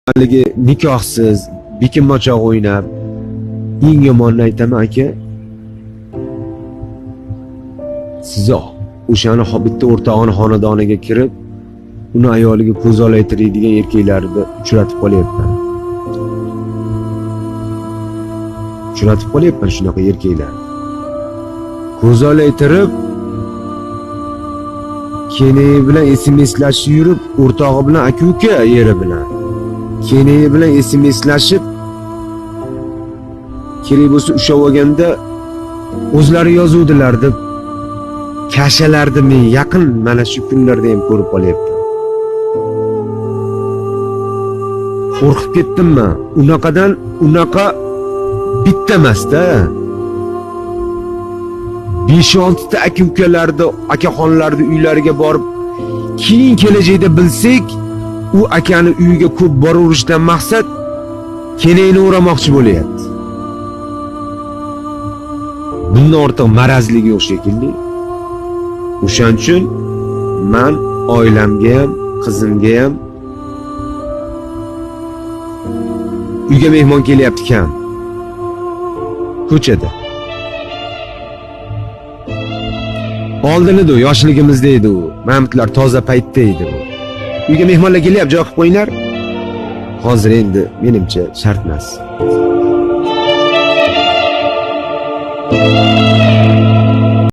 haligi nikohsiz, bekinmachoq o'ynab, eng yomonini aytaman aka. Siz o'shani bitta o'rtog'ini xonadoniga kirib, uni ayoliga ko'z olaytiradigan erkaklarni uchratib qolyapman. Uchratib qolyapman shunaqa erkaklar. Ko'z olaytirib, keneyi bilan SMSlashib yurib, o'rtog'i bilan aka-uka eri bilan. Keneyi bilan SMSlashib, kerak bo'lsa ushlab olganda o'zlari yozuvdilar deb kashalarni men yaqin mana shu kunlarda ham ko'rib qolyapman. Qo'rqib ketdimman. Unaqa bitta emas-da. 5-6 ta aka-ukalarni, akaxonlarni uylariga borib, keyin kelajakda bilsak, u akani uyiga ko'p boraverishdan maqsad kenayni o'ramoqchi bo'lyapti. Bundan ortiq marazligi yo'q shekilli. O'shaning uchun men oilamga ham, qizimga ham uyga mehmon kelyapti kam. Ko'chada. Oldin edi, yoshligimizda edi u. Mamtlar toza paytda edi u. Uyga mehmonlar kelyapti, joy qilib qo'yinglar. Hozir endi menimcha shart emas.